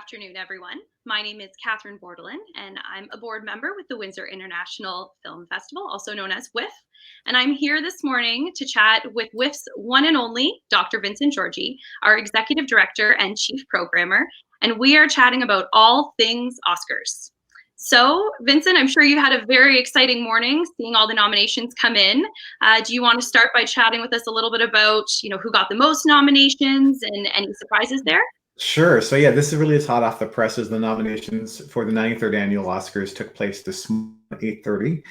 afternoon, everyone. My name is Catherine Bordelin, and I'm a board member with the Windsor International Film Festival, also known as WIFF. And I'm here this morning to chat with WIFF's one and only Dr. Vincent Georgie, our Executive Director and Chief Programmer, and we are chatting about all things Oscars. So, Vincent, I'm sure you had a very exciting morning seeing all the nominations come in. Do you want to start by chatting with us a little bit about, who got the most nominations and any surprises there? Sure. So yeah, this is really as hot off the press as the nominations for the 93rd annual Oscars took place this morning at 8:30.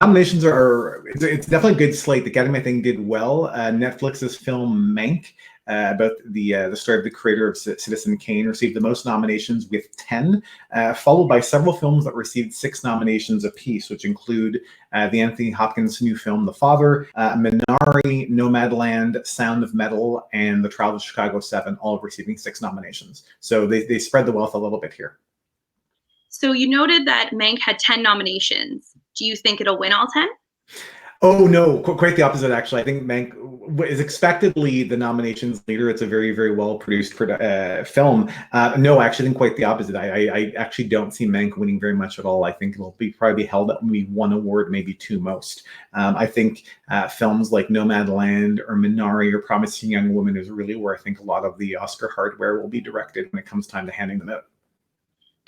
Nominations it's definitely a good slate. The Academy, I think, did well. Netflix's film Mank, about the story of the creator of Citizen Kane, received the most nominations with 10, followed by several films that received 6 nominations apiece, which include the Anthony Hopkins new film The Father, Minari, Nomadland, Sound of Metal, and The Trial of Chicago 7, all receiving 6 nominations. So they spread the wealth a little bit here. So you noted that Mank had 10 nominations. Do you think it'll win all 10? Oh, no, quite the opposite, actually. I think Mank is expectedly the nominations leader. It's a very, very well-produced film. No, I actually think quite the opposite. I actually don't see Mank winning very much at all. I think it'll probably be held at maybe 1 award, maybe 2 most. I think films like Nomadland or Minari or Promising Young Woman is really where I think a lot of the Oscar hardware will be directed when it comes time to handing them out.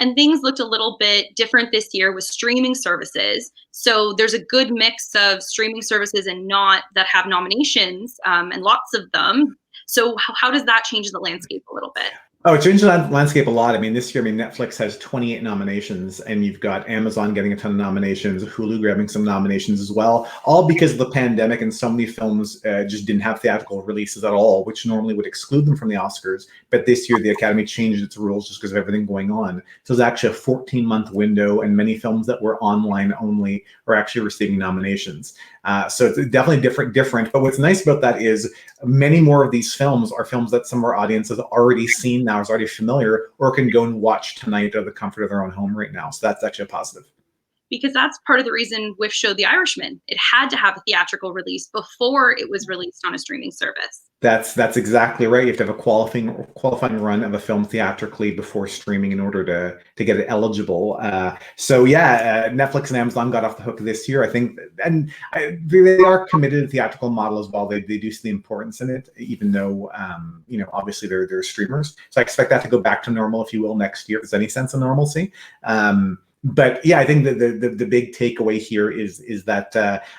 And things looked a little bit different this year with streaming services. So there's a good mix of streaming services and not that have nominations, and lots of them. So how does that change the landscape a little bit? Oh, it changed the landscape a lot. This year, Netflix has 28 nominations, and you've got Amazon getting a ton of nominations, Hulu grabbing some nominations as well, all because of the pandemic, and so many films just didn't have theatrical releases at all, which normally would exclude them from the Oscars. But this year, the Academy changed its rules just because of everything going on. So it's actually a 14-month window, and many films that were online only are actually receiving nominations. So it's definitely different. But what's nice about that is many more of these films are films that some of our audience has already seen now, is already familiar, or can go and watch tonight out of the comfort of their own home right now. So that's actually a positive. Because that's part of the reason WIFF showed The Irishman. It had to have a theatrical release before it was released on a streaming service. That's exactly right. You have to have a qualifying run of a film theatrically before streaming in order to get it eligible. So yeah, Netflix and Amazon got off the hook this year, I think, and they are committed to the theatrical model as well. They do see the importance in it, even though obviously they're streamers. So I expect that to go back to normal, if you will, next year, if there's any sense of normalcy. But yeah, I think the big takeaway here is that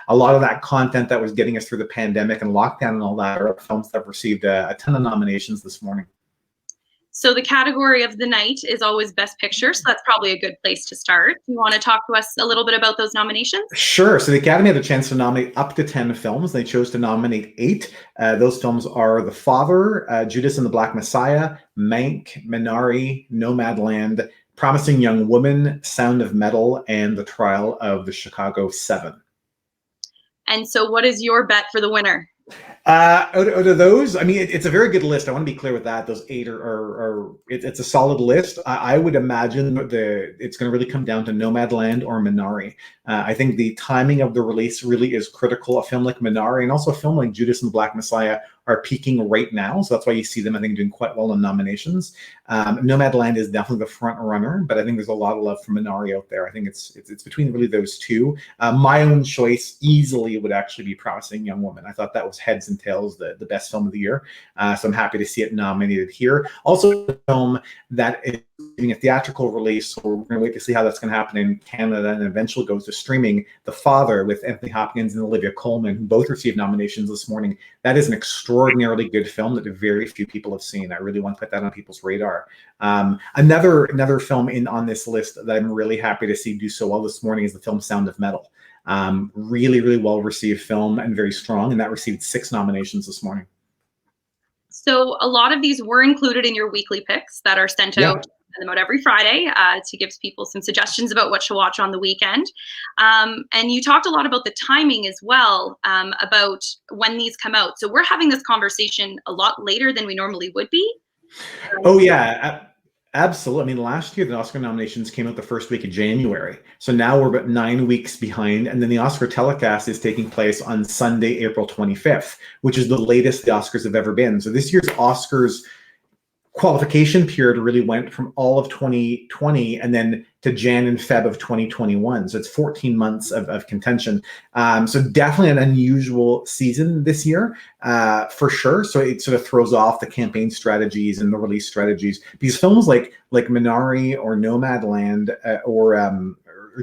a lot of that content that was getting us through the pandemic and lockdown and all that are films that have received a ton of nominations this morning. So the category of the night is always Best Picture, so that's probably a good place to start. You want to talk to us a little bit about those nominations? Sure. So the Academy had a chance to nominate up to 10 films. They chose to nominate 8. Those films are The Father, Judas and the Black Messiah, Mank, Minari, Nomadland, Promising Young Woman, Sound of Metal, and The Trial of the Chicago 7. And so what is your bet for the winner? Out of those, it's a very good list. I want to be clear with that. Those 8 it's a solid list. I would imagine it's going to really come down to Nomadland or Minari. I think the timing of the release really is critical. A film like Minari and also a film like Judas and the Black Messiah are peaking right now, so that's why you see them, I think, doing quite well in nominations. Nomadland is definitely the front runner, but I think there's a lot of love for Minari out there. I think it's between really those two. My own choice easily would actually be Promising Young Woman. I thought that was heads and tails the best film of the year, so I'm happy to see it nominated here. Also, a film that is getting a theatrical release, so we're going to wait to see how that's going to happen in Canada and eventually goes to streaming. The Father with Anthony Hopkins and Olivia Colman, who both received nominations this morning. That is an extraordinarily good film that very few people have seen. I really want to put that on people's radar. Another film on this list that I'm really happy to see do so well this morning is the film Sound of Metal. Really, really well-received film and very strong, and that received 6 nominations this morning. So a lot of these were included in your weekly picks that are sent out. Send them out every Friday to give people some suggestions about what to watch on the weekend. And you talked a lot about the timing as well, about when these come out. So we're having this conversation a lot later than we normally would be. Oh yeah, absolutely. Last year the Oscar nominations came out the first week of January. So now we're about 9 weeks behind. And then the Oscar telecast is taking place on Sunday, April 25th, which is the latest the Oscars have ever been. So this year's Oscars qualification period really went from all of 2020 and then to Jan and Feb of 2021. So it's 14 months of contention. So definitely an unusual season this year, for sure. So it sort of throws off the campaign strategies and the release strategies. Because films like Minari or Nomadland or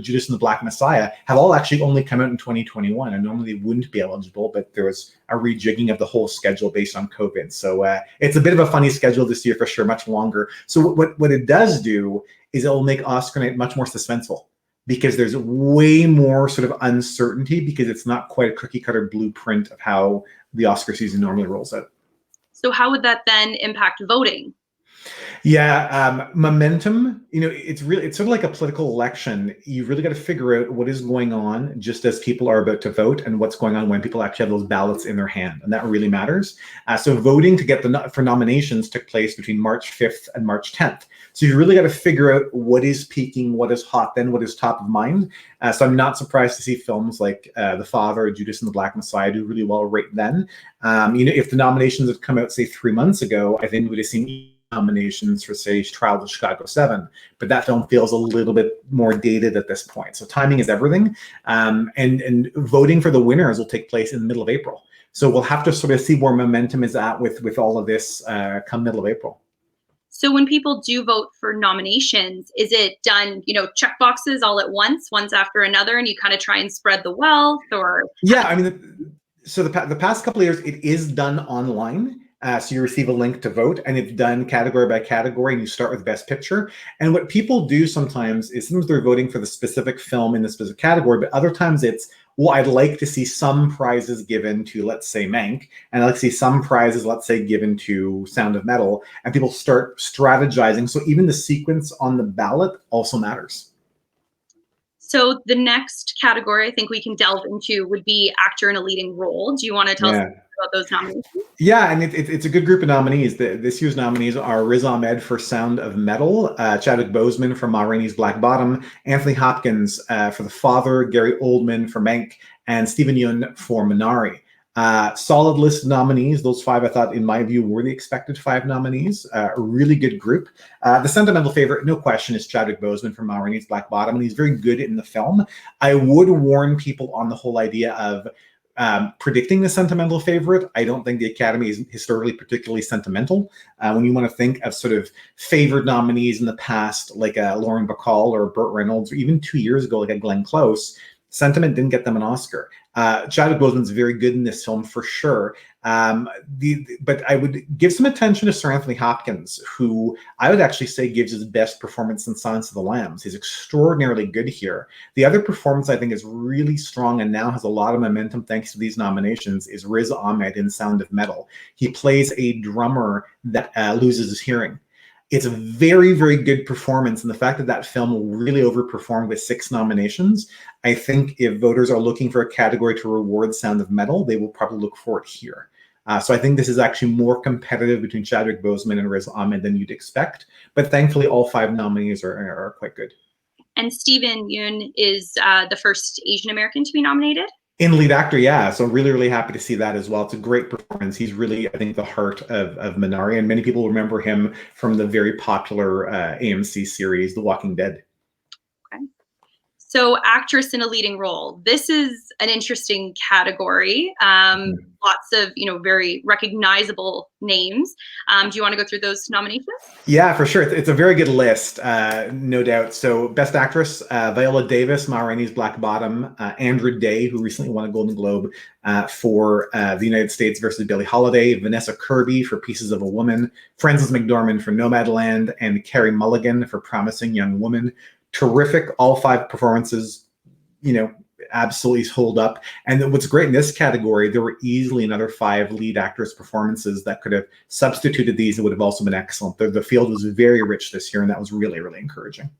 Judas and the Black Messiah have all actually only come out in 2021, and normally they wouldn't be eligible, but there was a rejigging of the whole schedule based on COVID. So it's a bit of a funny schedule this year for sure, much longer. So what it does do is it will make Oscar night much more suspenseful, because there's way more sort of uncertainty, because it's not quite a cookie cutter blueprint of how the Oscar season normally rolls out. So how would that then impact voting? Yeah, momentum, it's sort of like a political election. You've really got to figure out what is going on just as people are about to vote, and what's going on when people actually have those ballots in their hand. And that really matters. So voting to get for nominations took place between March 5th and March 10th. So you really got to figure out what is peaking, what is hot, then what is top of mind. So I'm not surprised to see films like The Father, Judas and the Black Messiah do really well right then. If the nominations had come out, say, 3 months ago, I think we would have seen nominations for, say, Trial of Chicago 7, but that film feels a little bit more dated at this point. So timing is everything, and voting for the winners will take place in the middle of April. So we'll have to sort of see where momentum is at with all of this come middle of April. So when people do vote for nominations, is it done, check boxes all at once after another, and you kind of try and spread the wealth? Or yeah, I mean, so the past couple of years it is done online. So you receive a link to vote, and it's done category by category, and you start with Best Picture. And what people do sometimes is they're voting for the specific film in the specific category, but other times it's, well, I'd like to see some prizes given to, let's say, Mank, and I'd like to see some prizes, let's say, given to Sound of Metal, and people start strategizing. So even the sequence on the ballot also matters. So the next category I think we can delve into would be actor in a leading role. Do you want to tell us about those nominations? Yeah, and it's a good group of nominees. This year's nominees are Riz Ahmed for Sound of Metal, Chadwick Boseman for Ma Rainey's Black Bottom, Anthony Hopkins for The Father, Gary Oldman for Mank, and Stephen Yeun for Minari. Solid list of nominees. Those 5, I thought, in my view, were the expected 5 nominees. A really good group. The sentimental favorite, no question, is Chadwick Boseman from Ma Rainey's Black Bottom, and he's very good in the film. I would warn people on the whole idea of predicting the sentimental favorite. I don't think the Academy is historically particularly sentimental. When you want to think of sort of favored nominees in the past, like Lauren Bacall or Burt Reynolds, or even 2 years ago, like a Glenn Close, sentiment didn't get them an Oscar. Chadwick Boseman's very good in this film for sure. But I would give some attention to Sir Anthony Hopkins, who I would actually say gives his best performance in Silence of the Lambs. He's extraordinarily good here. The other performance I think is really strong and now has a lot of momentum thanks to these nominations is Riz Ahmed in Sound of Metal. He plays a drummer that loses his hearing. It's a very, very good performance, and the fact that that film really overperformed with 6 nominations, I think if voters are looking for a category to reward Sound of Metal, they will probably look for it here. So I think this is actually more competitive between Chadwick Boseman and Riz Ahmed than you'd expect, but thankfully all 5 nominees are quite good. And Stephen Yeun is the first Asian American to be nominated? In lead actor, yeah. So really, really happy to see that as well. It's a great performance. He's really, I think, the heart of Minari, and many people remember him from the very popular AMC series, The Walking Dead. Okay. So actress in a leading role. This is an interesting category. Lots of, very recognizable names. Do you want to go through those nominations? Yeah, for sure. It's a very good list, no doubt. So Best Actress, Viola Davis, Ma Rainey's Black Bottom, Andra Day, who recently won a Golden Globe for The United States versus Billie Holiday, Vanessa Kirby for Pieces of a Woman, Frances McDormand for Nomadland, and Carey Mulligan for Promising Young Woman. Terrific, all 5 performances, absolutely hold up. And what's great in this category, there were easily another 5 lead actors' performances that could have substituted these and would have also been excellent. The field was very rich this year, and that was really, really encouraging.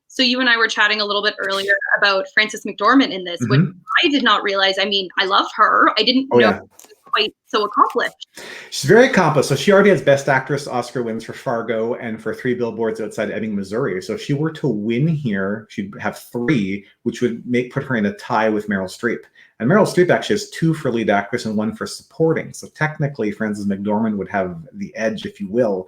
So you and I were chatting a little bit earlier about Frances McDormand in this, which I did not realize. I mean, I love her. I didn't know quite so accomplished. She's very accomplished. So she already has Best Actress Oscar wins for Fargo and for Three Billboards Outside Ebbing, Missouri. So if she were to win here, she'd have 3, which would put her in a tie with Meryl Streep. And Meryl Streep actually has 2 for lead actress and 1 for supporting. So technically, Frances McDormand would have the edge, if you will.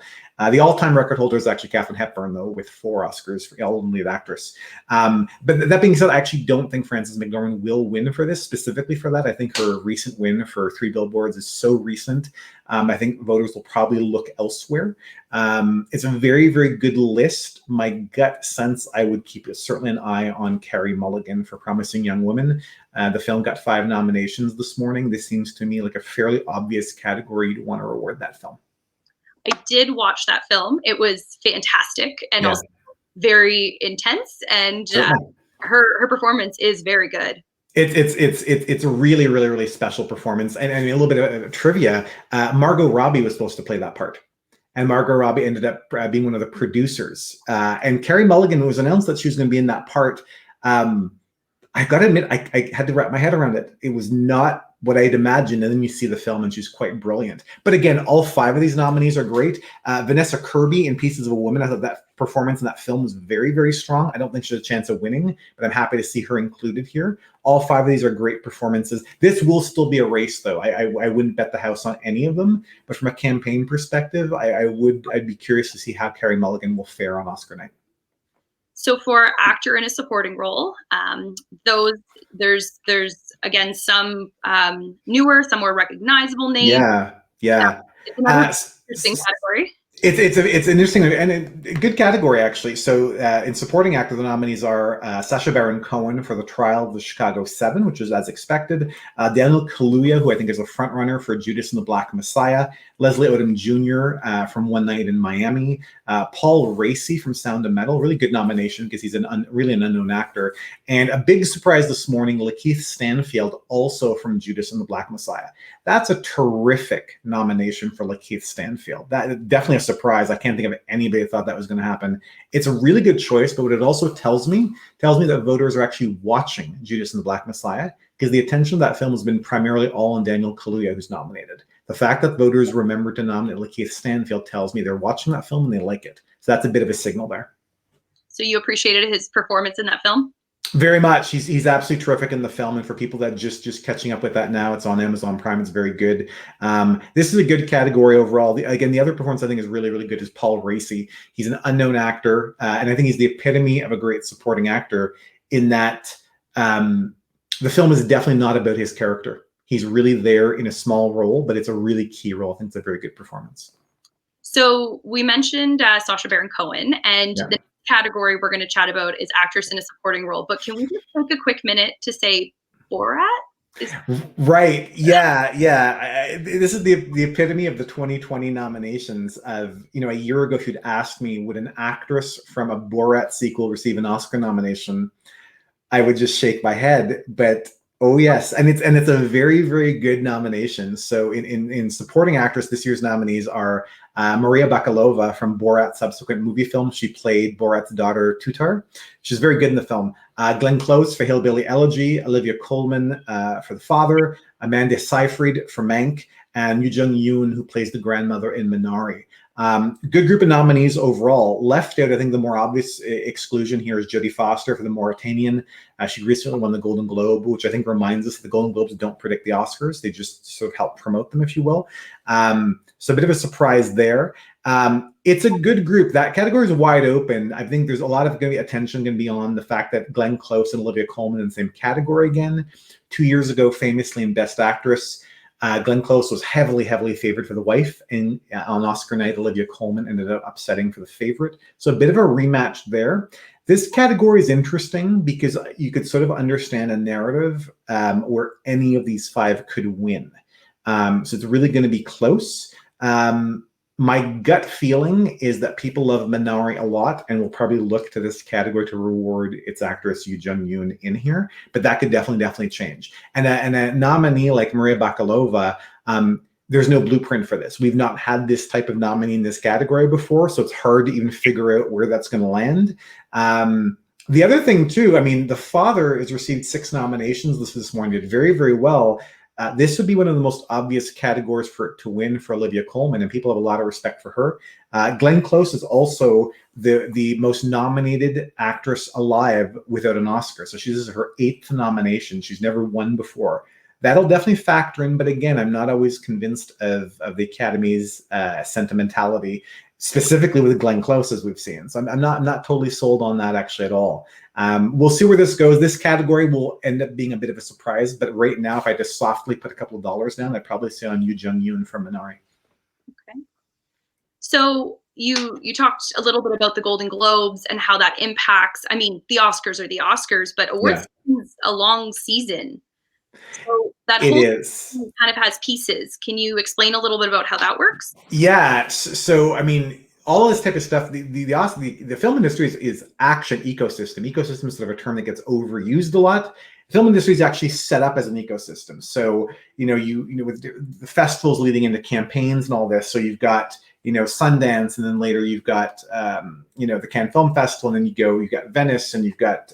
The all-time record holder is actually Katharine Hepburn, though, with 4 Oscars for all lead actress. But that being said, I actually don't think Frances McDormand will win for this, specifically for that. I think her recent win for Three Billboards is so recent. I think voters will probably look elsewhere. It's a very, very good list. My gut sense, I would keep certainly an eye on Carey Mulligan for Promising Young Woman. The film got 5 nominations this morning. This seems to me like a fairly obvious category you'd want to reward that film. I did watch that film. It was fantastic and also very intense, and her performance is very good. It's a really, really, really special performance. And a little bit of trivia, Margot Robbie was supposed to play that part. And Margot Robbie ended up being one of the producers. And Carey Mulligan was announced that she was going to be in that part. I got to admit, I had to wrap my head around it. It was not what I'd imagined. And then you see the film and she's quite brilliant. But again, all 5 of these nominees are great. Vanessa Kirby in Pieces of a Woman, I thought that performance in that film was very, very strong. I don't think she has a chance of winning, but I'm happy to see her included here. All 5 of these are great performances. This will still be a race, though. I wouldn't bet the house on any of them. But from a campaign perspective, I'd be curious to see how Carey Mulligan will fare on Oscar night. So for actor in a supporting role, there's again some newer, some more recognizable names. Yeah. It's another interesting category. It's an interesting and a good category, actually. So in supporting actor, the nominees are Sacha Baron Cohen for The Trial of the Chicago 7, which is as expected. Daniel Kaluuya, who I think is a front runner for Judas and the Black Messiah. Leslie Odom Jr. From One Night in Miami. Paul Raci from Sound of Metal, really good nomination because he's really an unknown actor. And a big surprise this morning, Lakeith Stanfield, also from Judas and the Black Messiah. That's a terrific nomination for Lakeith Stanfield. That definitely a surprise. I can't think of anybody that thought that was going to happen. It's a really good choice, but what it also tells me that voters are actually watching Judas and the Black Messiah because the attention of that film has been primarily all on Daniel Kaluuya, who's nominated. The fact that voters remember to nominate Lakeith Stanfield tells me they're watching that film and they like it. So that's a bit of a signal there. So you appreciated his performance in that film? Very much. He's absolutely terrific in the film. And for people that just catching up with that now, it's on Amazon Prime. It's very good. This is a good category overall. Again, the other performance I think is really, really good is Paul Raci. He's an unknown actor. And I think he's the epitome of a great supporting actor in that the film is definitely not about his character. He's really there in a small role, but it's a really key role. I think it's a very good performance. So we mentioned Sacha Baron Cohen, and the category we're going to chat about is actress in a supporting role. But can we just take a quick minute to say Borat? Right. Yeah. This is the epitome of the 2020 nominations of, a year ago, if you'd asked me, would an actress from a Borat sequel receive an Oscar nomination? I would just shake my head, but oh yes, and it's a very, very good nomination. So in supporting actress, this year's nominees are Maria Bakalova from Borat's subsequent movie film. She played Borat's daughter Tutar. She's very good in the film. Glenn Close for Hillbilly Elegy, Olivia Colman for The Father, Amanda Seyfried for Mank, and Yoo Jung-yoon, who plays the grandmother in Minari. Good group of nominees overall. Left out, I think the more obvious exclusion here is Jodie Foster for The Mauritanian. She recently won the Golden Globe, which I think reminds us that the Golden Globes don't predict the Oscars. They just sort of help promote them, if you will. So a bit of a surprise there. It's a good group. That category is wide open. I think there's a lot of attention going to be on the fact that Glenn Close and Olivia Colman in the same category again. 2 years ago, famously in Best Actress, Glenn Close was heavily favored for The Wife, and on Oscar night, Olivia Colman ended up upsetting for The Favorite. So a bit of a rematch there. This category is interesting because you could sort of understand a narrative where any of these 5 could win. So it's really going to be close. My gut feeling is that people love Minari a lot and will probably look to this category to reward its actress Yoo Jung-yoon in here, but that could definitely change. And a nominee like Maria Bakalova, there's no blueprint for this. We've not had this type of nominee in this category before, so it's hard to even figure out where that's going to land. The other thing too, The Father has received 6 nominations this morning, did very, very well. This would be one of the most obvious categories for it to win for Olivia Colman, and people have a lot of respect for her. Glenn Close is also the most nominated actress alive without an Oscar. So this is her 8th nomination. She's never won before. That'll definitely factor in, but again, I'm not always convinced of the Academy's sentimentality, specifically with Glenn Close, as we've seen. So I'm not totally sold on that actually at all. We'll see where this goes. This category will end up being a bit of a surprise, but right now, if I just softly put a couple of dollars down, I'd probably say on Yoo Jung-yoon from Minari. Okay. So you talked a little bit about the Golden Globes and how that impacts. I mean, the Oscars are the Oscars, but awards is a long season. So that whole kind of has pieces. Can you explain a little bit about how that works? Yeah. So, I mean, all this type of stuff, the film industry is action ecosystem. Ecosystem is sort of a term that gets overused a lot. The film industry is actually set up as an ecosystem. So, with the festivals leading into campaigns and all this, so you've got, Sundance, and then later you've got, the Cannes Film Festival, and then you've got Venice, and you've got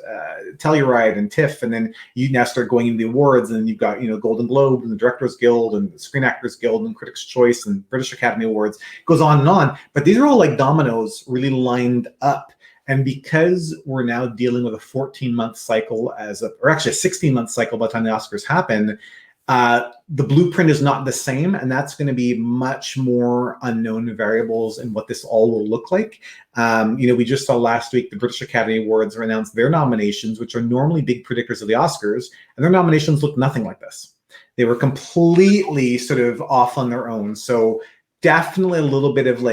Telluride and TIFF, and then you now start going into the awards, and then you've got, Golden Globe and the Directors Guild and the Screen Actors Guild and Critics' Choice and British Academy Awards. It goes on and on. But these are all like dominoes really lined up. And because we're now dealing with a 14-month cycle or actually a 16-month cycle by the time the Oscars happen, the blueprint is not the same, and that's going to be much more unknown variables in what this all will look like. We just saw last week the British Academy Awards announced their nominations, which are normally big predictors of the Oscars, and their nominations looked nothing like this. They were completely sort of off on their own. So definitely a little bit of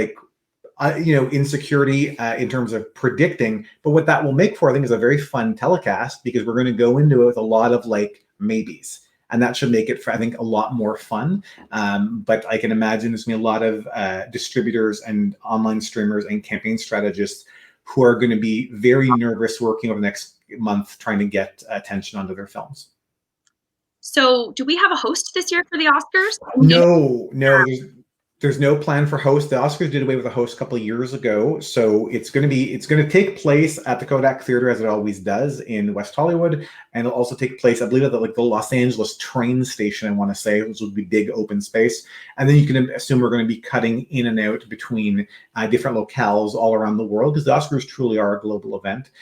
insecurity in terms of predicting. But what that will make for, I think, is a very fun telecast, because we're going to go into it with a lot of maybes. And that should make it, I think, a lot more fun. But I can imagine there's going to be a lot of distributors and online streamers and campaign strategists who are going to be very nervous working over the next month trying to get attention onto their films. So do we have a host this year for the Oscars? No. There's no plan for host. The Oscars did away with a host a couple of years ago, so it's going to take place at the Kodak Theater, as it always does, in West Hollywood, and it'll also take place, I believe, at the Los Angeles train station, I want to say, which will be big open space. And then you can assume we're going to be cutting in and out between different locales all around the world, because the Oscars truly are a global event.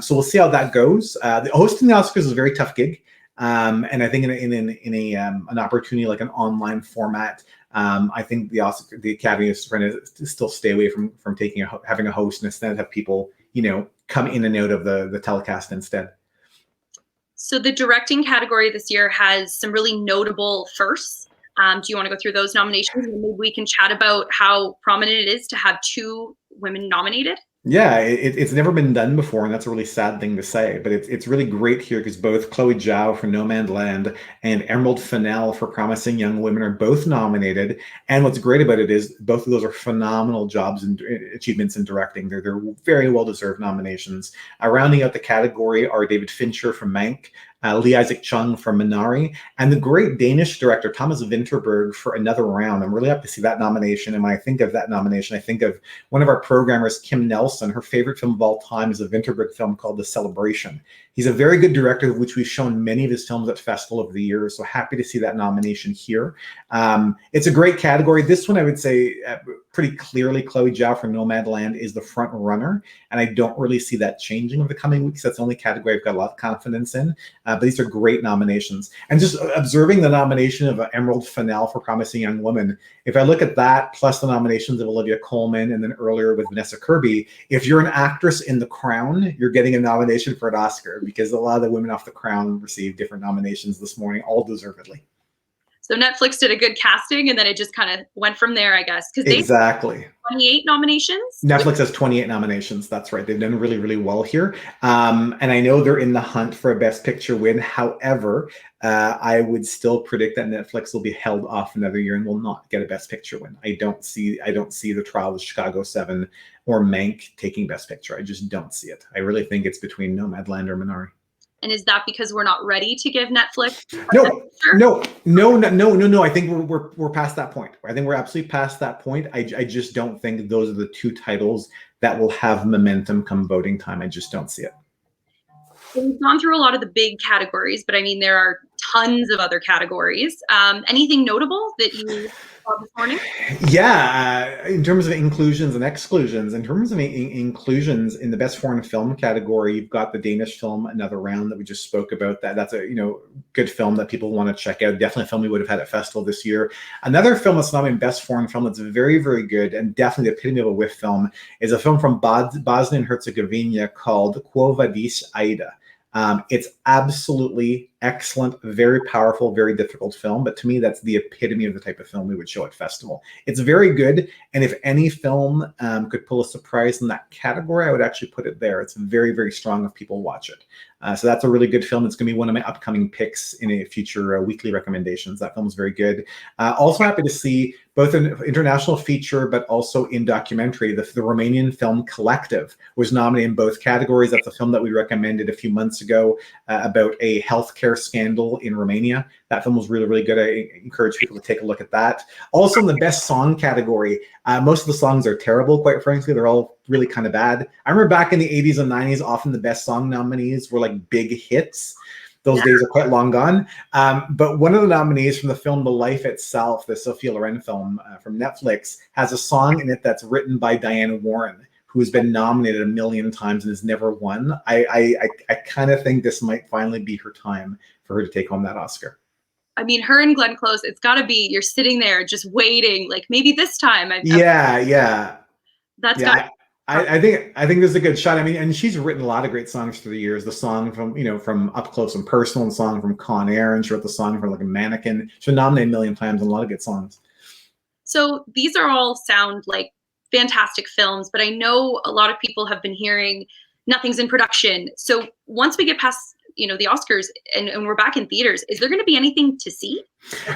So we'll see how that goes. The hosting the Oscars is a very tough gig, and I think in an opportunity like an online format, I think the Academy is trying to still stay away from having a host, and instead have people come in and out of the telecast instead. So the directing category this year has some really notable firsts. Do you want to go through those nominations, and maybe we can chat about how prominent it is to have 2 women nominated? Yeah, it's never been done before, and that's a really sad thing to say. But it's really great here, because both Chloe Zhao for Nomadland and Emerald Fennell for Promising Young Women are both nominated. And what's great about it is both of those are phenomenal jobs and achievements in directing. They're very well-deserved nominations. Rounding out the category are David Fincher from Mank, Lee Isaac Chung from Minari, and the great Danish director Thomas Vinterberg for Another Round. I'm really happy to see that nomination, and when I think of that nomination, I think of one of our programmers, Kim Nelson. Her favorite film of all time is a Vinterberg film called The Celebration. He's a very good director, of which we've shown many of his films at Festival of the Year, so happy to see that nomination here. It's a great category. This one, I would say, pretty clearly, Chloe Zhao for Nomadland is the front runner, and I don't really see that changing over the coming weeks. That's the only category I've got a lot of confidence in. But these are great nominations. And just observing the nomination of Emerald Fennell for Promising Young Woman, if I look at that, plus the nominations of Olivia Colman, and then earlier with Vanessa Kirby, if you're an actress in The Crown, you're getting a nomination for an Oscar, because a lot of the women off The Crown received different nominations this morning, all deservedly. So Netflix did a good casting, and then it just kind of went from there, I guess. Because exactly. 28 nominations? Netflix has 28 nominations. That's right. They've done really, really well here. And I know they're in the hunt for a Best Picture win. However, I would still predict that Netflix will be held off another year and will not get a Best Picture win. I don't see the Trial of Chicago 7 or Mank taking Best Picture. I just don't see it. I really think it's between Nomadland or Minari. And is that because we're not ready to give Netflix? No. I think we're past that point. I think we're absolutely past that point. I just don't think those are the 2 titles that will have momentum come voting time. I just don't see it. So we've gone through a lot of the big categories, but I mean, there are tons of other categories. Anything notable that you saw this morning? Yeah, in terms of inclusions and exclusions, in terms of inclusions in the best foreign film category, you've got the Danish film Another Round that we just spoke about. That's a good film that people want to check out. Definitely a film we would have had at festival this year. Another film that's not in best foreign film that's very, very good and definitely the epitome of a WIFF film is a film from Bosnia and Herzegovina called Quo Vadis Aida. It's absolutely excellent, very powerful, very difficult film. But to me, that's the epitome of the type of film we would show at festival. It's very good. And if any film could pull a surprise in that category, I would actually put it there. It's very, very strong if people watch it. So that's a really good film. It's going to be one of my upcoming picks in a future weekly recommendations. That film is very good. Also happy to see both an international feature, but also in documentary. The Romanian film Collective was nominated in both categories. That's a film that we recommended a few months ago about a healthcare scandal in Romania. That film was really, really good. I encourage people to take a look at that. Also in the best song category, most of the songs are terrible, quite frankly. They're all really kind of bad. I remember back in the 80s and 90s, often the best song nominees were like big hits. Those days are quite long gone. But one of the nominees from the film The Life Itself, the Sophia Loren film from Netflix, has a song in it that's written by Diane Warren, who's been nominated a million times and has never won. I kind of think this might finally be her time for her to take home that Oscar. I mean, her and Glenn Close, it's got to be, you're sitting there just waiting, like maybe this time. That's got. I think there's a good shot. I mean, and she's written a lot of great songs through the years. The song from Up Close and Personal, and the song from Con Air, and she wrote the song for like a Mannequin. She's been nominated a million times and a lot of good songs. So these are all sound like fantastic films, but I know a lot of people have been hearing nothing's in production. So once we get past the Oscars and we're back in theaters, is there going to be anything to see?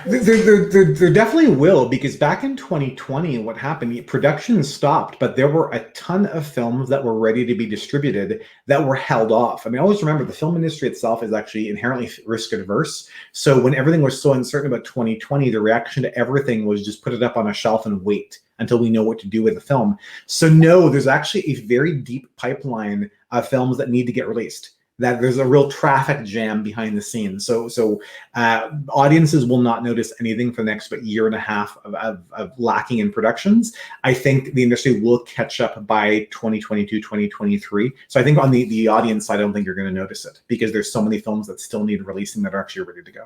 There definitely will, because back in 2020, what happened, production stopped, but there were a ton of films that were ready to be distributed that were held off. I mean, always remember the film industry itself is actually inherently risk adverse. So when everything was so uncertain about 2020, the reaction to everything was just put it up on a shelf and wait until we know what to do with the film. So no, there's actually a very deep pipeline of films that need to get released. That there's a real traffic jam behind the scenes. So audiences will not notice anything for the next year and a half of lacking in productions. I think the industry will catch up by 2022, 2023. So I think on the audience side, I don't think you're going to notice it, because there's so many films that still need releasing that are actually ready to go.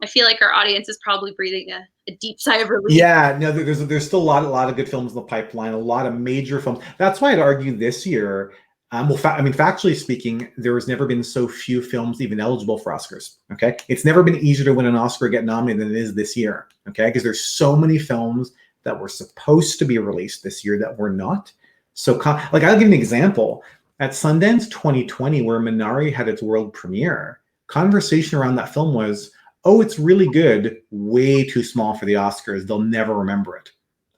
I feel like our audience is probably breathing a deep sigh of relief. Yeah, no, there's still a lot of good films in the pipeline, a lot of major films. That's why I'd argue this year, factually speaking, there has never been so few films even eligible for Oscars. Okay, it's never been easier to win an Oscar or get nominated than it is this year. Okay, because there's so many films that were supposed to be released this year that were not. So, like, I'll give an example. At Sundance 2020, where Minari had its world premiere, conversation around that film was, "Oh, it's really good, way too small for the Oscars. They'll never remember it."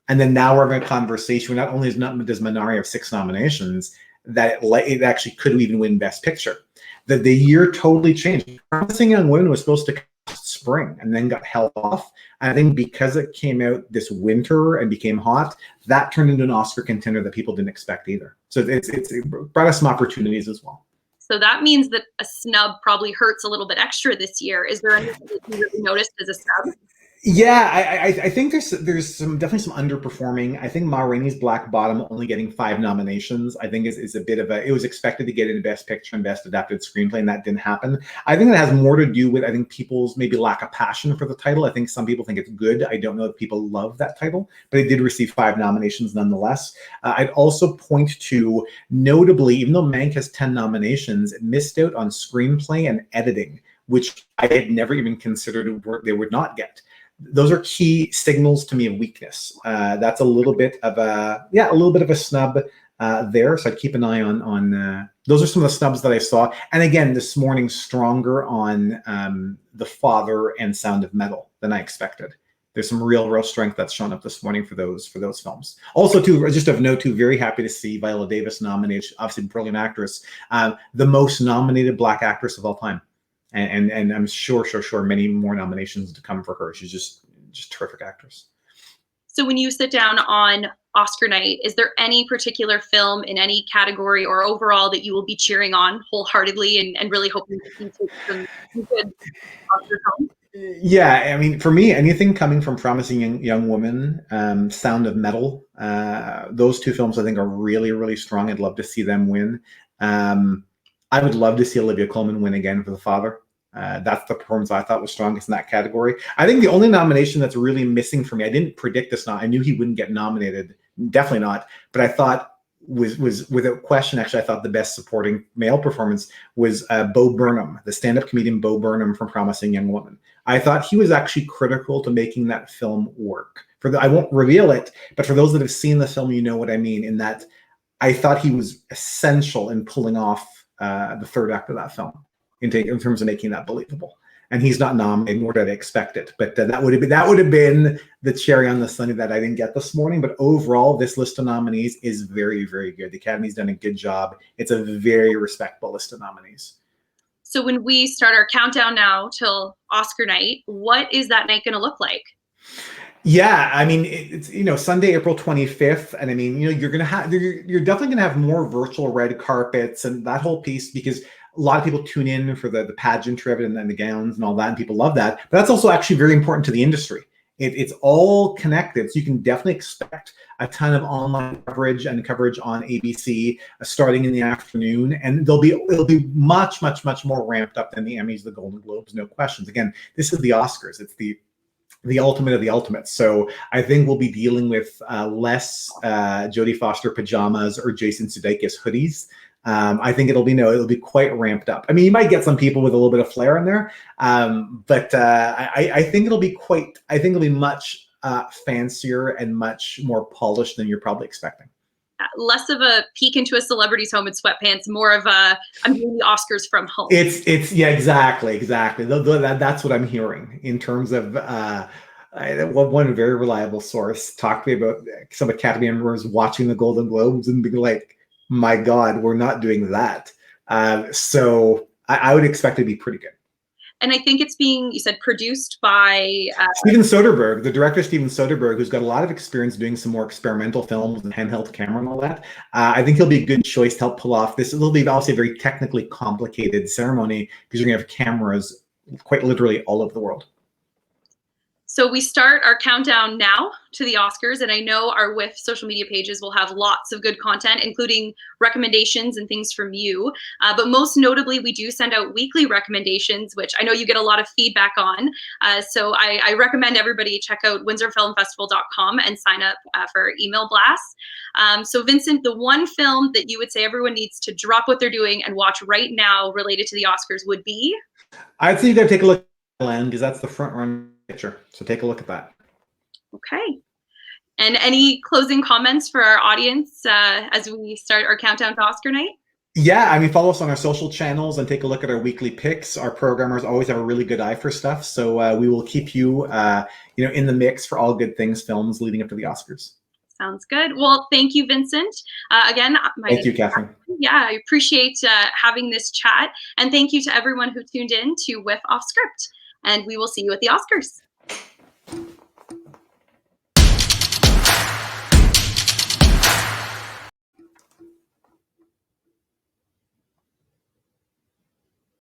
And then now we're having a conversation. Not only does Minari have 6 nominations, that it actually could even win Best Picture. The year totally changed. Promising Young Women was supposed to come spring and then got held off. I think because it came out this winter and became hot, that turned into an Oscar contender that people didn't expect either. So it brought us some opportunities as well. So that means that a snub probably hurts a little bit extra this year. Is there anything that you really noticed as a snub? Yeah, I think there's definitely some underperforming. I think Ma Rainey's Black Bottom only getting 5 nominations, I think is a bit of it was expected to get in Best Picture and Best Adapted Screenplay, and that didn't happen. I think that has more to do with, I think, people's maybe lack of passion for the title. I think some people think it's good. I don't know if people love that title, but it did receive 5 nominations nonetheless. I'd also point to, notably, even though Mank has 10 nominations, it missed out on screenplay and editing, which I had never even considered they would not get. Those are key signals to me of weakness. That's a little bit of a snub there. So I'd keep an eye on those are some of the snubs that I saw. And again, this morning, stronger on The Father and Sound of Metal than I expected. There's some real strength that's shown up this morning for those films. Also, too, just of note, too, very happy to see Viola Davis nominated, obviously brilliant actress, the most nominated Black actress of all time. And I'm sure many more nominations to come for her. She's just terrific actress. So when you sit down on Oscar night, is there any particular film in any category or overall that you will be cheering on wholeheartedly and really hoping to see take some good Oscar home? Yeah, I mean, for me, anything coming from Promising Young Woman, Sound of Metal, those two films I think are really, really strong. I'd love to see them win. I would love to see Olivia Colman win again for The Father. That's the performance I thought was strongest in that category. I think the only nomination that's really missing for me, I didn't predict this. I knew he wouldn't get nominated, definitely not. But I thought was without question, actually, I thought the best supporting male performance was Bo Burnham, the stand-up comedian Bo Burnham from Promising Young Woman. I thought he was actually critical to making that film work. I won't reveal it, but for those that have seen the film, you know what I mean. In that, I thought he was essential in pulling off the third act of that film, in terms of making that believable. And he's not nominated, nor did I expect it. But that would have been the cherry on the sundae that I didn't get this morning. But overall, this list of nominees is very, very good. The Academy's done a good job. It's a very respectable list of nominees. So when we start our countdown now till Oscar night, what is that night going to look like? Yeah, I mean, it's Sunday, April 25th, and I mean, you're definitely gonna have more virtual red carpets and that whole piece, because a lot of people tune in for the pageantry of it and the gowns and all that, and people love that. But that's also actually very important to the industry. It's all connected, so you can definitely expect a ton of online coverage and coverage on ABC starting in the afternoon, and it'll be much, much, much more ramped up than the Emmys, the Golden Globes, no questions. Again, this is the Oscars. It's the ultimate of the ultimates. So I think we'll be dealing with less Jodie Foster pajamas or Jason Sudeikis hoodies. I think it'll be quite ramped up. I mean, you might get some people with a little bit of flair in there, but I think it'll be much fancier and much more polished than you're probably expecting. Less of a peek into a celebrity's home in sweatpants, more of a I'm doing the Oscars from home. Yeah, exactly. That's what I'm hearing in terms of one very reliable source talked to me about some Academy members watching the Golden Globes and being like, my God, we're not doing that. So I would expect it to be pretty good. And I think it's being, you said, produced by Steven Soderbergh, the director Steven Soderbergh, who's got a lot of experience doing some more experimental films and handheld camera and all that. I think he'll be a good choice to help pull off this. It'll be obviously a very technically complicated ceremony because you're going to have cameras quite literally all over the world. So we start our countdown now to the Oscars, and I know our WIFF social media pages will have lots of good content, including recommendations and things from you. But most notably, we do send out weekly recommendations, which I know you get a lot of feedback on. So I recommend everybody check out windsorfilmfestival.com and sign up for email blasts. So Vincent, the one film that you would say everyone needs to drop what they're doing and watch right now related to the Oscars would be? I'd say you got to take a look at Land, because that's the front run picture. So take a look at that. Okay. And any closing comments for our audience as we start our countdown to Oscar night? Yeah, I mean, follow us on our social channels and take a look at our weekly picks. Our programmers always have a really good eye for stuff, so we will keep you, in the mix for all good things films leading up to the Oscars. Sounds good. Well, thank you, Vincent. Again, thank you, Catherine. Yeah, I appreciate having this chat, and thank you to everyone who tuned in to WIFF Off Script. And we will see you at the Oscars.